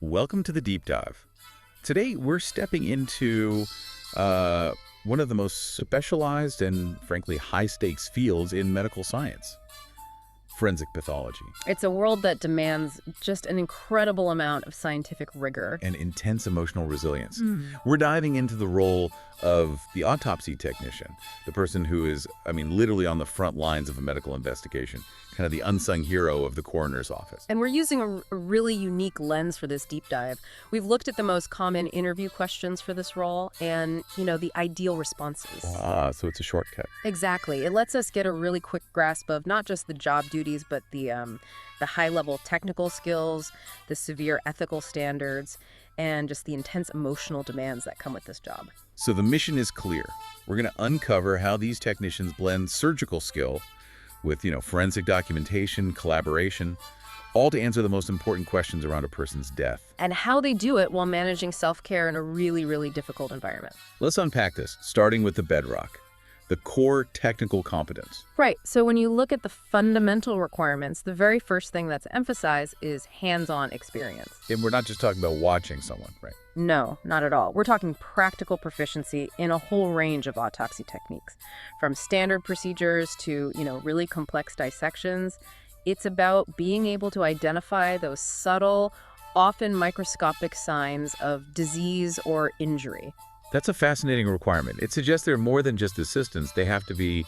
Welcome to the Deep Dive. Today, we're stepping into one of the most specialized and, frankly, high-stakes fields in medical science, forensic pathology. It's a world that demands just an incredible amount of scientific rigor. And intense emotional resilience. We're diving into the role of the autopsy technician, the person who is, literally on the front lines of a medical investigation, kind of the unsung hero of the coroner's office. And we're using a really unique lens for this deep dive. We've looked at the most common interview questions for this role and, the ideal responses. So it's a shortcut. Exactly. It lets us get a really quick grasp of not just the job duties, but the high-level technical skills, the severe ethical standards, and just the intense emotional demands that come with this job. So the mission is clear. We're going to uncover how these technicians blend surgical skill with, forensic documentation, collaboration, all to answer the most important questions around a person's death. And how they do it while managing self-care in a really, really difficult environment. Let's unpack this, starting with the bedrock, the core technical competence. Right. So when you look at the fundamental requirements, the very first thing that's emphasized is hands-on experience. And we're not just talking about watching someone, right? No, not at all. We're talking practical proficiency in a whole range of autopsy techniques, from standard procedures to, really complex dissections. It's about being able to identify those subtle, often microscopic signs of disease or injury. That's a fascinating requirement. It suggests they're more than just assistants. They have to be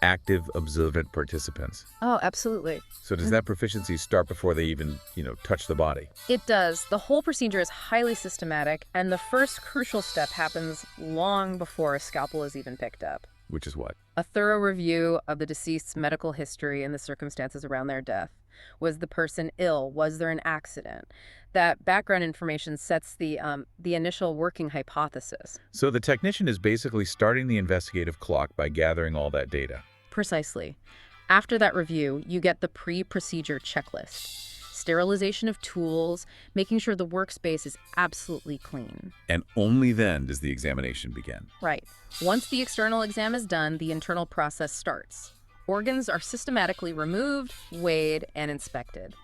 active, observant participants. Oh, absolutely. So does that proficiency start before they even, touch the body? It does. The whole procedure is highly systematic, and the first crucial step happens long before a scalpel is even picked up. Which is what? A thorough review of the deceased's medical history and the circumstances around their death. Was the person ill? Was there an accident? That background information sets the initial working hypothesis. So the technician is basically starting the investigative clock by gathering all that data. Precisely. After that review, you get the pre-procedure checklist. Sterilization of tools, making sure the workspace is absolutely clean. And only then does the examination begin. Right. Once the external exam is done, the internal process starts. Organs are systematically removed, weighed, and inspected.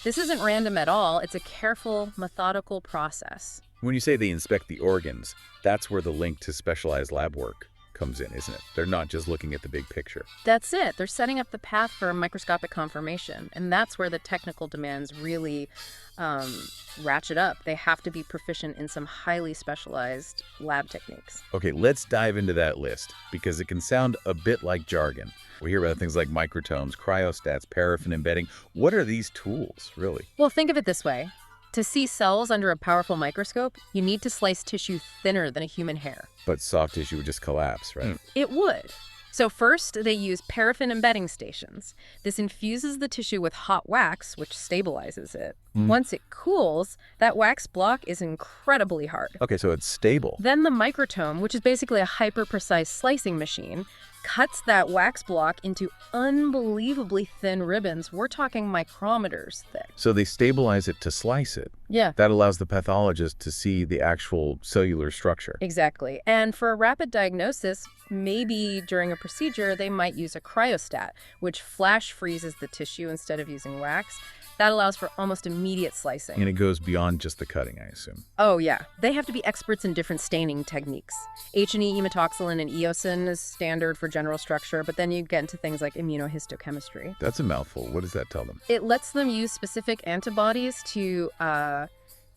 This isn't random at all. It's a careful, methodical process. When you say they inspect the organs, that's where the link to specialized lab work comes in, isn't it? They're not just looking at the big picture. That's it. They're setting up the path for microscopic confirmation. And that's where the technical demands really ratchet up. They have to be proficient in some highly specialized lab techniques. Okay, let's dive into that list, because it can sound a bit like jargon. We hear about things like microtomes, cryostats, paraffin embedding. What are these tools, really? Well, think of it this way. To see cells under a powerful microscope, you need to slice tissue thinner than a human hair. But soft tissue would just collapse, right? It would. So first, they use paraffin embedding stations. This infuses the tissue with hot wax, which stabilizes it. Once it cools, that wax block is incredibly hard. Okay, so it's stable. Then the microtome, which is basically a hyper-precise slicing machine, cuts that wax block into unbelievably thin ribbons. We're talking micrometers thick. So they stabilize it to slice it. Yeah. That allows the pathologist to see the actual cellular structure. Exactly. And for a rapid diagnosis, maybe during a procedure, they might use a cryostat, which flash freezes the tissue instead of using wax. That allows for almost immediate slicing. And it goes beyond just the cutting, I assume. Oh, yeah. They have to be experts in different staining techniques. H&E, hematoxylin, and eosin is standard for general structure, but then you get into things like immunohistochemistry. That's a mouthful. What does that tell them? It lets them use specific antibodies to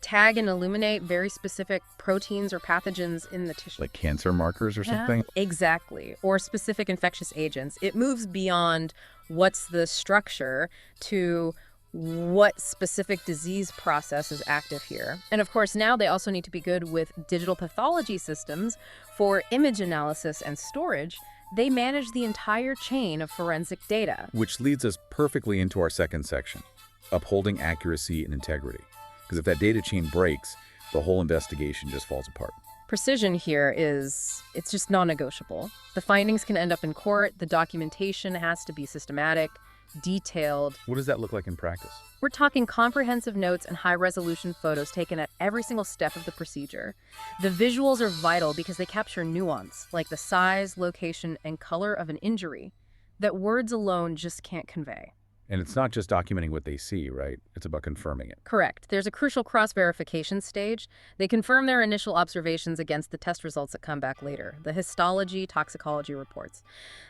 tag and illuminate very specific proteins or pathogens in the tissue. Like cancer markers or something? Exactly. Or specific infectious agents. It moves beyond what's the structure to what specific disease process is active here. And of course, now they also need to be good with digital pathology systems for image analysis and storage. They manage the entire chain of forensic data. Which leads us perfectly into our second section, upholding accuracy and integrity. Because if that data chain breaks, the whole investigation just falls apart. Precision here it's just non-negotiable. The findings can end up in court. The documentation has to be systematic, detailed. What does that look like in practice? We're talking comprehensive notes and high-resolution photos taken at every single step of the procedure. The visuals are vital because they capture nuance, like the size, location, and color of an injury, that words alone just can't convey. And it's not just documenting what they see, right? It's about confirming it. Correct. There's a crucial cross-verification stage. They confirm their initial observations against the test results that come back later, the histology, toxicology reports.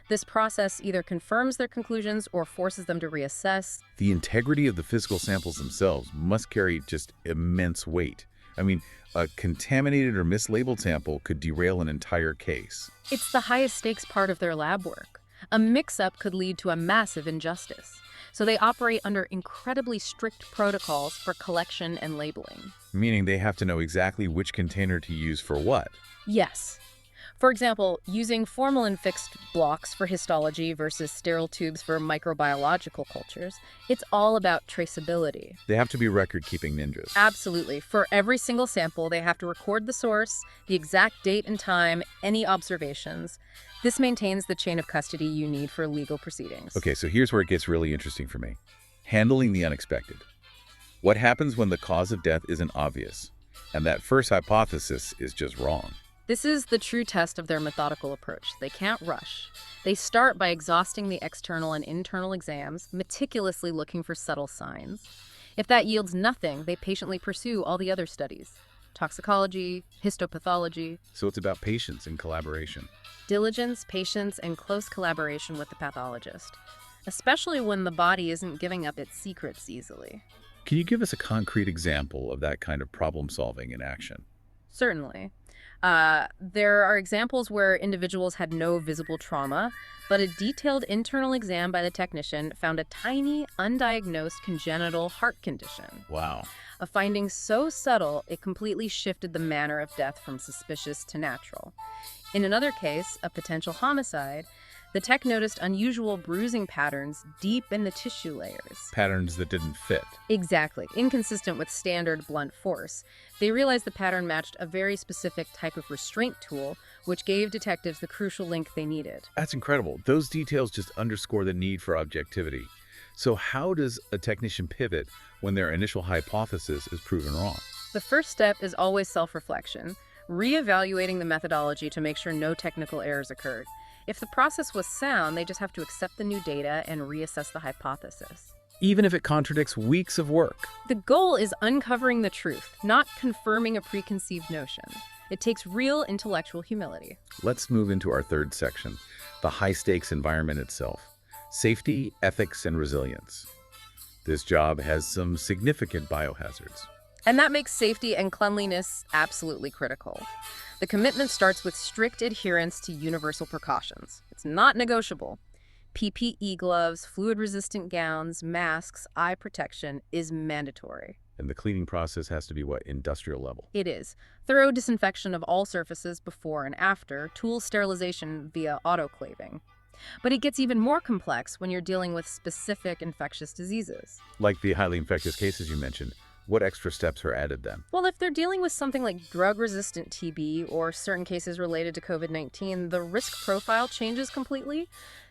This process either confirms their conclusions or forces them to reassess. The integrity of the physical samples themselves must carry just immense weight. I mean, a contaminated or mislabeled sample could derail an entire case. It's the highest stakes part of their lab work. A mix-up could lead to a massive injustice. So they operate under incredibly strict protocols for collection and labeling. Meaning they have to know exactly which container to use for what. Yes. For example, using formalin-fixed blocks for histology versus sterile tubes for microbiological cultures, it's all about traceability. They have to be record-keeping ninjas. Absolutely. For every single sample, they have to record the source, the exact date and time, any observations. This maintains the chain of custody you need for legal proceedings. Okay, so here's where it gets really interesting for me. Handling the unexpected. What happens when the cause of death isn't obvious, and that first hypothesis is just wrong? This is the true test of their methodical approach. They can't rush. They start by exhausting the external and internal exams, meticulously looking for subtle signs. If that yields nothing, they patiently pursue all the other studies. Toxicology, histopathology. So it's about patience and collaboration. Diligence, patience, and close collaboration with the pathologist, especially when the body isn't giving up its secrets easily. Can you give us a concrete example of that kind of problem solving in action? Certainly. There are examples where individuals had no visible trauma, but a detailed internal exam by the technician found a tiny, undiagnosed congenital heart condition. Wow. A finding so subtle, it completely shifted the manner of death from suspicious to natural. In another case, a potential homicide, the tech noticed unusual bruising patterns deep in the tissue layers. Patterns that didn't fit. Exactly. Inconsistent with standard blunt force. They realized the pattern matched a very specific type of restraint tool, which gave detectives the crucial link they needed. That's incredible. Those details just underscore the need for objectivity. So how does a technician pivot when their initial hypothesis is proven wrong? The first step is always self-reflection, reevaluating the methodology to make sure no technical errors occurred. If the process was sound, they just have to accept the new data and reassess the hypothesis. Even if it contradicts weeks of work. The goal is uncovering the truth, not confirming a preconceived notion. It takes real intellectual humility. Let's move into our third section, the high-stakes environment itself. Safety, ethics, and resilience. This job has some significant biohazards. And that makes safety and cleanliness absolutely critical. The commitment starts with strict adherence to universal precautions. It's not negotiable. PPE gloves, fluid-resistant gowns, masks, eye protection is mandatory. And the cleaning process has to be what? Industrial level. It is. Thorough disinfection of all surfaces before and after, tool sterilization via autoclaving. But it gets even more complex when you're dealing with specific infectious diseases. Like the highly infectious cases you mentioned. What extra steps are added then? Well, if they're dealing with something like drug-resistant TB or certain cases related to COVID-19, the risk profile changes completely.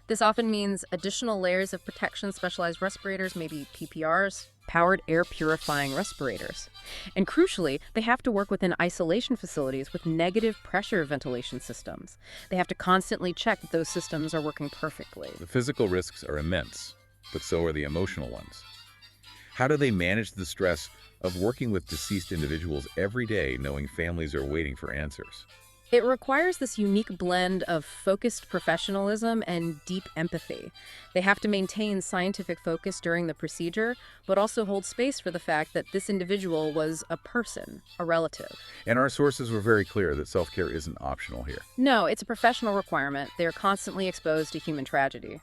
This often means additional layers of protection, specialized respirators, maybe PPRs, powered air purifying respirators. And crucially, they have to work within isolation facilities with negative pressure ventilation systems. They have to constantly check that those systems are working perfectly. The physical risks are immense, but so are the emotional ones. How do they manage the stress of working with deceased individuals every day, knowing families are waiting for answers? It requires this unique blend of focused professionalism and deep empathy. They have to maintain scientific focus during the procedure, but also hold space for the fact that this individual was a person, a relative. And our sources were very clear that self-care isn't optional here. No, it's a professional requirement. They are constantly exposed to human tragedy.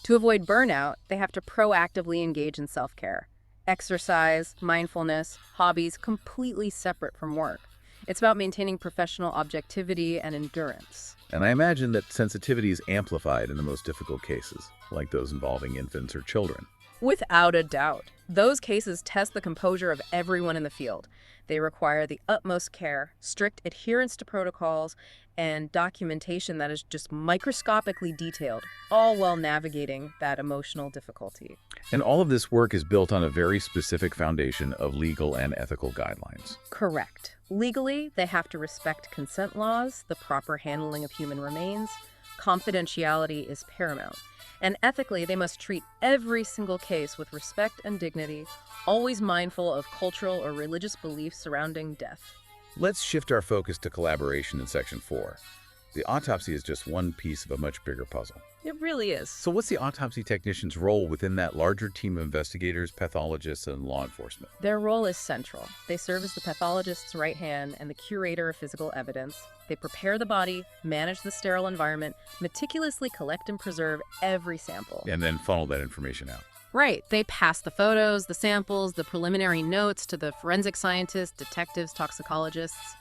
To avoid burnout, they have to proactively engage in self-care. Exercise, mindfulness, hobbies, completely separate from work. It's about maintaining professional objectivity and endurance. And I imagine that sensitivity is amplified in the most difficult cases, like those involving infants or children. Without a doubt. Those cases test the composure of everyone in the field. They require the utmost care, strict adherence to protocols, and documentation that is just microscopically detailed, all while navigating that emotional difficulty. And all of this work is built on a very specific foundation of legal and ethical guidelines. Correct. Legally, they have to respect consent laws, the proper handling of human remains, Confidentiality is paramount. And ethically, they must treat every single case with respect and dignity, always mindful of cultural or religious beliefs surrounding death. Let's shift our focus to collaboration in Section 4. The autopsy is just one piece of a much bigger puzzle. It really is. So what's the autopsy technician's role within that larger team of investigators, pathologists, and law enforcement? Their role is central. They serve as the pathologist's right hand and the curator of physical evidence. They prepare the body, manage the sterile environment, meticulously collect and preserve every sample. And then funnel that information out. Right. They pass the photos, the samples, the preliminary notes to the forensic scientists, detectives, toxicologists.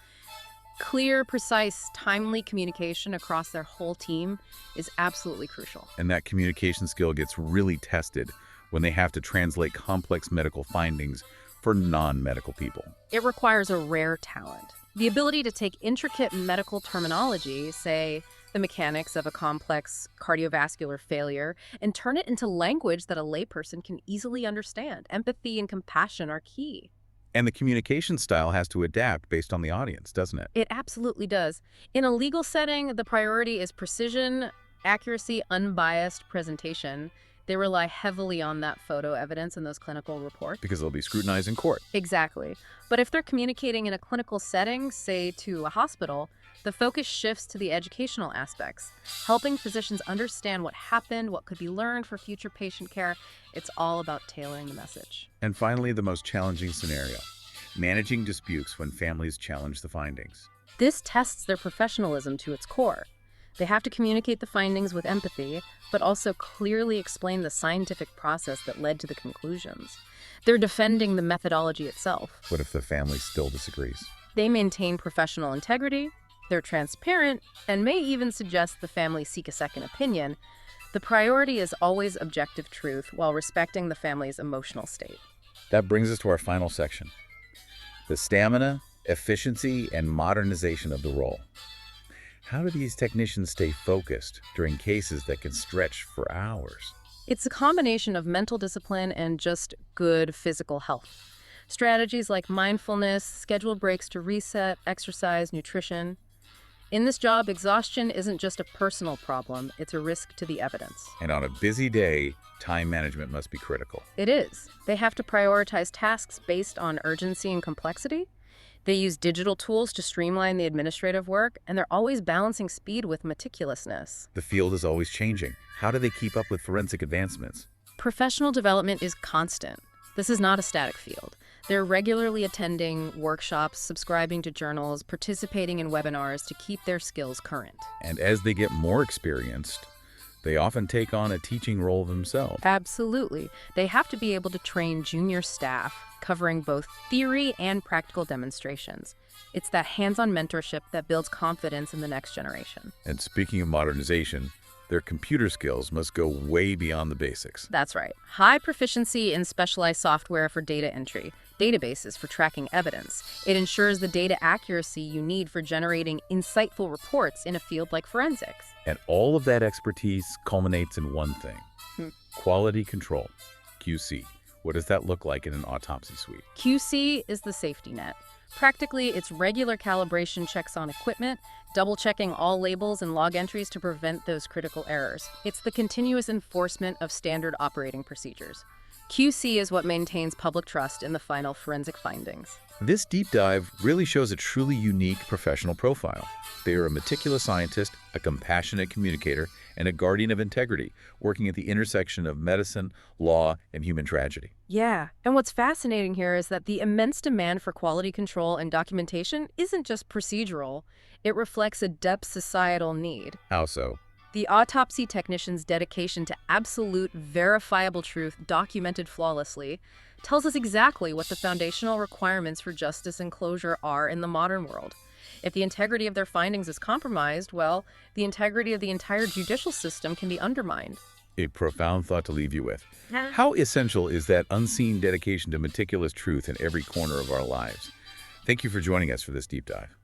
Clear, precise, timely communication across their whole team is absolutely crucial. And that communication skill gets really tested when they have to translate complex medical findings for non-medical people. It requires a rare talent. The ability to take intricate medical terminology, say the mechanics of a complex cardiovascular failure, and turn it into language that a layperson can easily understand. Empathy and compassion are key. And the communication style has to adapt based on the audience, doesn't it? It absolutely does. In a legal setting, the priority is precision, accuracy, unbiased presentation. They rely heavily on that photo evidence and those clinical reports. Because they'll be scrutinized in court. Exactly. But if they're communicating in a clinical setting, say to a hospital, the focus shifts to the educational aspects, helping physicians understand what happened, what could be learned for future patient care. It's all about tailoring the message. And finally, the most challenging scenario, managing disputes when families challenge the findings. This tests their professionalism to its core. They have to communicate the findings with empathy, but also clearly explain the scientific process that led to the conclusions. They're defending the methodology itself. What if the family still disagrees? They maintain professional integrity, they're transparent, and may even suggest the family seek a second opinion. The priority is always objective truth while respecting the family's emotional state. That brings us to our final section, the stamina, efficiency, and modernization of the role. How do these technicians stay focused during cases that can stretch for hours? It's a combination of mental discipline and just good physical health. Strategies like mindfulness, scheduled breaks to reset, exercise, nutrition. In this job, exhaustion isn't just a personal problem, it's a risk to the evidence. And on a busy day, time management must be critical. It is. They have to prioritize tasks based on urgency and complexity. They use digital tools to streamline the administrative work, and they're always balancing speed with meticulousness. The field is always changing. How do they keep up with forensic advancements? Professional development is constant. This is not a static field. They're regularly attending workshops, subscribing to journals, participating in webinars to keep their skills current. And as they get more experienced, they often take on a teaching role themselves. Absolutely. They have to be able to train junior staff, covering both theory and practical demonstrations. It's that hands-on mentorship that builds confidence in the next generation. And speaking of modernization, their computer skills must go way beyond the basics. That's right. High proficiency in specialized software for data entry, databases for tracking evidence. It ensures the data accuracy you need for generating insightful reports in a field like forensics. And all of that expertise culminates in one thing, quality control, QC. What does that look like in an autopsy suite? QC is the safety net. Practically, it's regular calibration checks on equipment, double-checking all labels and log entries to prevent those critical errors. It's the continuous enforcement of standard operating procedures. QC is what maintains public trust in the final forensic findings. This deep dive really shows a truly unique professional profile. They are a meticulous scientist, a compassionate communicator, and a guardian of integrity, working at the intersection of medicine, law, and human tragedy. Yeah, and what's fascinating here is that the immense demand for quality control and documentation isn't just procedural. It reflects a depth societal need. How so? The autopsy technician's dedication to absolute, verifiable truth documented flawlessly tells us exactly what the foundational requirements for justice and closure are in the modern world. If the integrity of their findings is compromised, well, the integrity of the entire judicial system can be undermined. A profound thought to leave you with. How essential is that unseen dedication to meticulous truth in every corner of our lives? Thank you for joining us for this deep dive.